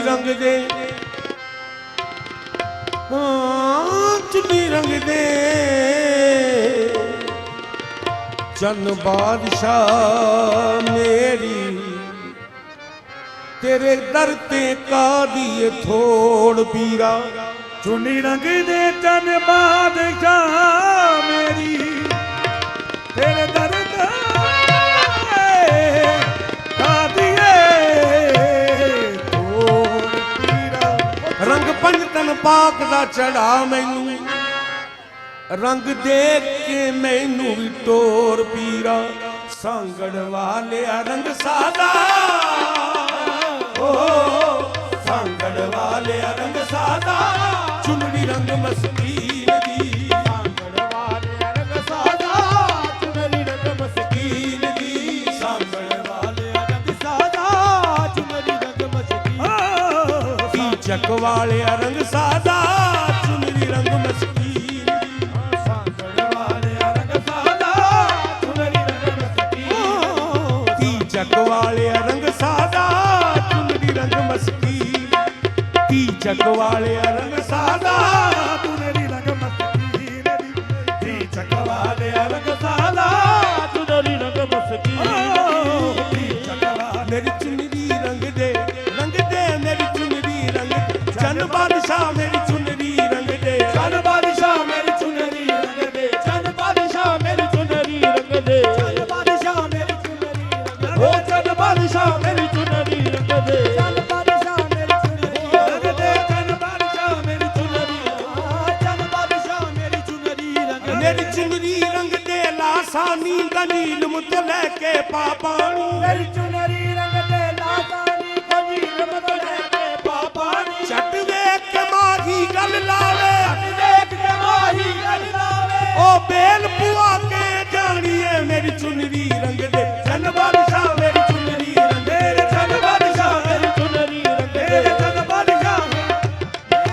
रंग दे चुन्नी रंग दे चन बादशाह मेरी तेरे दर ते का दिए थोड़ पीरा चुन्नी रंग दे चन बादशाह मेरी तेरे दर का दिए थोड़ पीरा रंग पंज तन पाक दा चढ़ा मैनू रंग देख के मैनू भी टोर पीरा सांगड़ वाले रंग सादा सांगड़ वाले रंग सादा चुनरी रंग मस्कीन दी सांगड़ वाले रंग सादा चुनरी रंग मस्कीन दी सांगड़ वाले रंग सादा चुनरी रंग मस्कीन दी चक वाले रंग सादा चुनरी रंग मस्कीन सांगड़ वाले रंग सादा चुनरी रंग मस्कीन दी चक वाले रंग सादा चुनरी रंग मस्कीन दी चक वाले रंग सादा चुनरी रंग मस्कीन दी चक वाले रंग सादा चुनरी रंग मस्कीन दी चक वाले मेरी चुनरी रंग दे मेरी चुनरी रंग चन बादशाह मेरी चुनरी रंग दे चन बादशाह मेरी चुनरी रंग दे चन बादशाह मेरी चुनरी रंग दे चन बादशाह मेरी चुनरी रंग दे ओ चन बादशाह मेरी चुनरी रंग दे चन बादशाह मेरी चुनरी रंग दे चन बादशाह मेरी चुनरी चन बादशाह मेरी चुनरी रंग दे मेरी चुनरी रंग दे लासानी गनील मुत लेके पापानी मेरी चुनरी रंग दे लासानी गनील मुत लेके पापानी चट वेख के माही गल लावे देख के माही गल लावे ओ बेल पुआ के जानिए मेरी चुनरी रंग दे चन बादशाह मेरी चुनरी रंग दे चन बादशाह मेरी चुनरी रंग दे चन बादशाह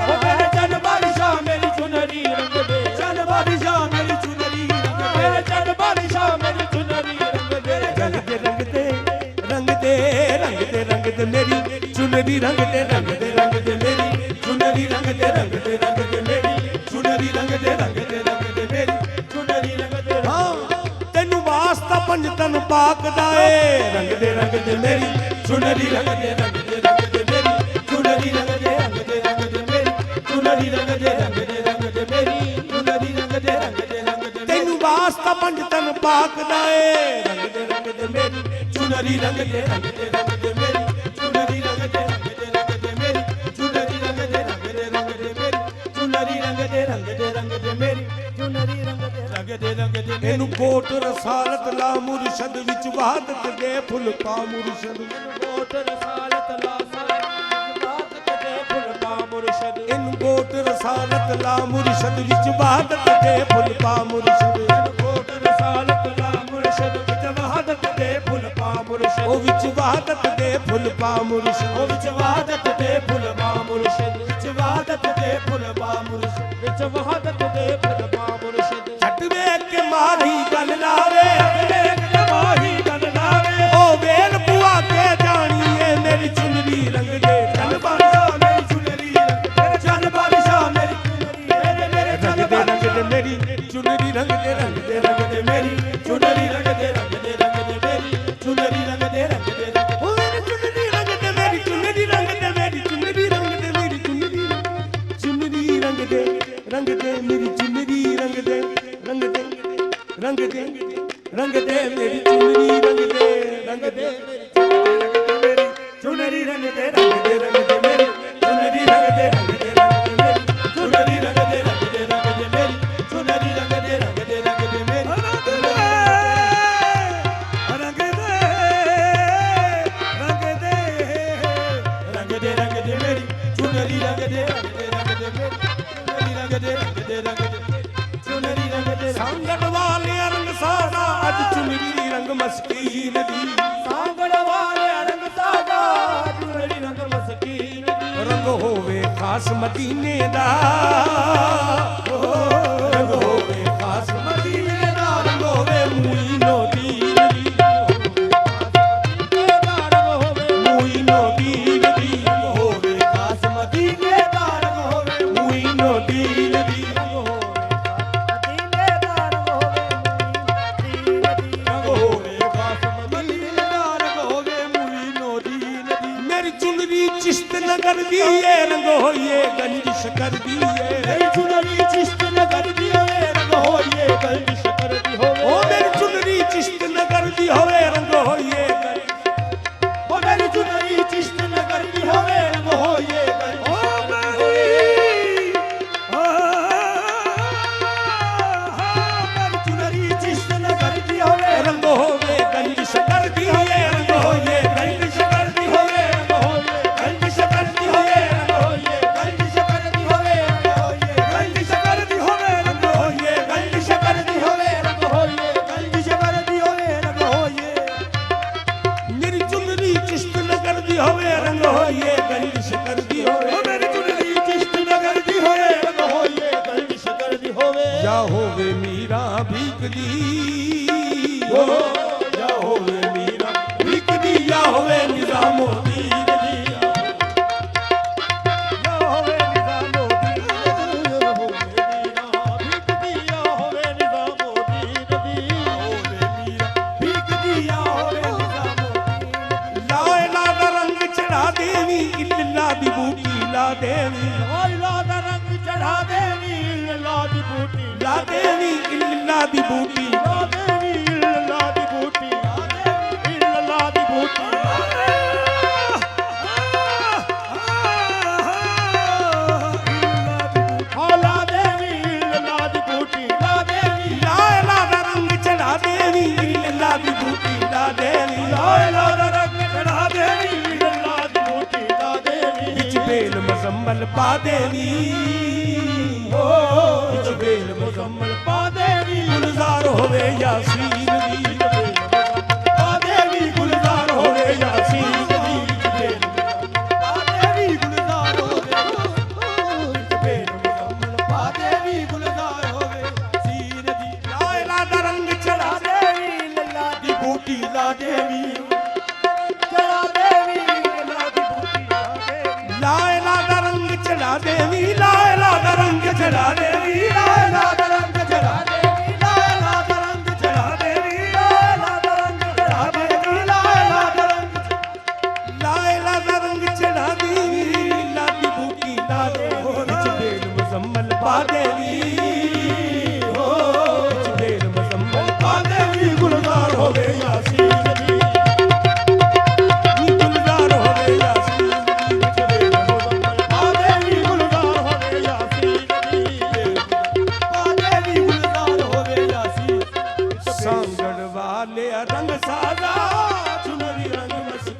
ओ मेरे चन बादशाह मेरी चुनरी रंग दे चन बादशाह मेरी चुनरी रंग दे चन बादशाह मेरी चुनरी रंग दे रंग दे रंग दे रंग दे रंग दे रंग दे मेरी चुनरी रंग दे रंग दे रंग दे मेरी चुनरी रंग दे रंग दे रंग दे मेरी चुनरी रंग दे रंग दे रंग दे मेरी चुनरी रंग दे हाँ तेनू वास्ता पंज तन पाक दा ए रंग दे मेरी चुनरी रंग दे मेरी चुनरी रंग दे मेरी चुनरी रंग दे मेरी चुनरी रंग दे तेनू वास्ता पंज तन पाक दा ए रंग दे मेरी चुनरी रंग दे मेरी चुनरी रंग दे मेरी चुनरी रंग दे मेरी चुनरी रंग दे मेरी चुनरी रंग दे ਇਹਨੂੰ ਕੋਟ ਰਸਾਲਤ ਲਾ ਮੁਰਸ਼ਦ ਵਿੱਚ ਵਹਾਦਤ ਦੇ ਫੁੱਲ ਪਾ ਮੁਰਸ਼ਦ ਕੋਟ ਰਸਾਲਤ ਲਾ ਸਾਲਤ ਦੇ ਫੁੱਲ ਪਾ ਮੁਰਸ਼ਦ ਇਹਨੂੰ ਕੋਟ ਰਸਾਲਤ ਲਾ ਮੁਰਸ਼ਦ ਵਿੱਚ ਵਹਾਦਤ ਦੇ ਫੁੱਲ ਪਾ ਮੁਰਸ਼ਦ ਕੋਟ ਰਸਾਲਤ ਲਾ ਮੁਰਸ਼ਦ ਵਿੱਚ ਵਹਾਦਤ ਦੇ ਫੁੱਲ ਪਾ ਮੁਰਸ਼ਦ ਉਹ ਵਿੱਚ ਵਹਾਦਤ ਦੇ ਫੁੱਲ ਪਾ ਮੁਰਸ਼ਦ ਉਹ ਵਿੱਚ ਵਹਾਦਤ ਦੇ ਫੁੱਲ ਪਾ ਮੁਰਸ਼ਦ ਵਿੱਚ ਵਹਾਦਤ ਦੇ ਫੁੱਲ ਪਾ ਮੁਰਸ਼ਦ ਵਿੱਚ ਵਹਾਦਤ ਦੇ ਫੁੱਲ ਪਾ ਮੁਰਸ਼ਦ ਛੱਟ ਵੇਖ ਕੇ ਮਾਰੀ ਗੱਲ ਲਾਵੇ ਵੇਖ ਕੇ ਮਾਹੀ ਗੱਲ ਲਾਵੇ ਉਹ ਵੇਲ ਪੁਆ ਕੇ ਜਾਣੀਏ ਮੇਰੀ ਚੁਨਰੀ ਰੰਗ ਦੇ ਚੰਨ ਬਾਦਸ਼ਾਹ ਮੇਰੀ ਚੁਨਰੀ ਰੰਗ ਦੇ ਚੰਨ ਬਾਦਸ਼ਾਹ ਮੇਰੀ ਚੁਨਰੀ ਮੇਰੇ ਚੰਨ ਬਾਦਸ਼ਾਹ ਮੇਰੀ ਚੁਨਰੀ ਰੰਗ ਦੇ ਮੇਰੀ ਚੁਨਰੀ ਰੰਗ ਦੇ ਮੇਰੀ ਚੁਨਰੀ ਰੰਗ ਦੇ ਉਹ ਮੇਰੀ ਚੁਨਰੀ ਰੰਗ ਦੇ ਮੇਰੀ ਚੁਨਰੀ ਰੰਗ ਦੇ ਮੇਰੀ ਚੁਨਰੀ ਰੰਗ ਦੇ ਮੇਰੀ ਚੁਨਰੀ ਚੁਨਰੀ ਰੰਗ ਦੇ ਮੇਰੀ ਚੁਨਰੀ ਰੰਗ ਦੇ ਰੰਗ ਦੇ ਮੇਰੀ ਚੁਨਰੀ ਰੰਗ ਦੇ ਮੇਰੀ ਚੁਨਰੀ ਰੰਗ ਦੇ ਮੇਰੀ ਚੁਨਰੀ ਰੰਗ ਦੇ ਮੇਰੀ ਚੁਨਰੀ ਰੰਗ ਦੇ ਮੇਰੀ ਚੁਨਰੀ ਰੰਗ ਦੇ ਮੇਰੀ ਸੰਗੜ ਵਾਲੇ ਰੰਗ ਸਾਦਾ ਅੱਜ ਚੁਨਰੀ ਰੰਗ ਮਸਕੀਨ ਦੀ ਸਾਂਗੜ ਵਾਲੇ ਰੰਗ ਸਾਦਾ ਚੁਨਰੀ ਰੰਗ ਮਸਕੀਨ ਦੀ ਰੰਗ ਹੋਵੇ ਖਾਸ ਮਦੀਨੇ ਦਾ ਰੰਗ ਹੋਵੇ ਖਾਸ ਮਦੀਨੇ ਦਾ ਰੰਗ ਹੋਵੇ ਮੂਈਨੋ ਦੀਨ ਦੀ ਮੂਈਨੋ ਦੀਨ ਦੀ ਹੋਵੇ चुनरी चिश्त नगर दी ये रंग होइए गंजिश कर दी मेरी चुनरी चिश्त नगर दी होवे रंग होइए गंजिश कर दी होवे ओ मेरी चुनरी चिश्त नगर दी होवे रंग होइए ओ मेरी चुनरी चिश्त नगर दी होवे रंग होइए गंजिश मेरी चुनरी चिश्त नगर दी होवे रंग होवे गंजिश कर दी ये रंग होइए गंजिश कर दी होवे रंग होइए गंजिश कर दी होवे रंग होइए गंजिश कर दी होवे रंग होइए गंजिश कर दी होवे रंग होइए गंजिश कर दी होवे रंग होइए गंजिश कर दी होवे रंग होइए मेरी चुनरी चिश्त नगर दी होवे रंग होइए गंजिश कर दी होवे ओ मेरी चुनरी चिश्त नगर दी होवे रंग होइए गंजिश कर दी होवे या होवे मीरा भीख दी ओ या होवे मीरा भीख दी या होवे निजामुद्दीन दी या होवे निजामुद्दीन भीख दिया होवे निजामुद्दीन दी होवे मीरा भीख दिया होवे निजामुद्दीन ला इला दा रंग चढ़ा देवी इल्ला दी बूटी ला देवी ला दा रंग चढ़ा देवी ला दी बूटी ला देवी इल्ला दी बूटी ला देवी ला दी बूटी ला दी बूटी ला देवी ला दी बूटी ला देवी ला इला दा रंग चढ़ा देवी इल्ला दी बूटी ला देवी ला दा रंग चढ़ा देवी ला दी बूटी ला देवी बिच बेल मजम्मल पा देवी ओ बिच बेल मजम्मल पा देवी गुलजार होवे यासीन दी पा देवी गुलजार होवे यासीन दी पा देवी गुलजार होवे पा देवी गुलजार होवे सीर दी ला इला दा रंग चढ़ा देवी लल्ला दी बूटी ला देवी चढ़ा देवी लल्ला दी बूटी ला देवी ला इला दा रंग चढ़ा देवी ला इला दा रंग चढ़ा देवी ला ला दा रंग चढ़ा देवी ला ला दा रंग चढ़ा देवी ला ला दा रंग चढ़ा देवी ला ला दा रंग ला इला दा रंग चढ़ा देवी ला दी बूटी ला देवी बिच बेल मजम्मल पा देवी हो बिच बेल मजम्मल पा देवी गुलजार होवे यासीन दी गुलजार होवे यासीन दी बिच बेल मजम्मल पा देवी गुलजार होवे यासीन दी पा देवी गुलजार होवे यासीन सांगड़ वाले रंग साजा चुनरी रंग मस्त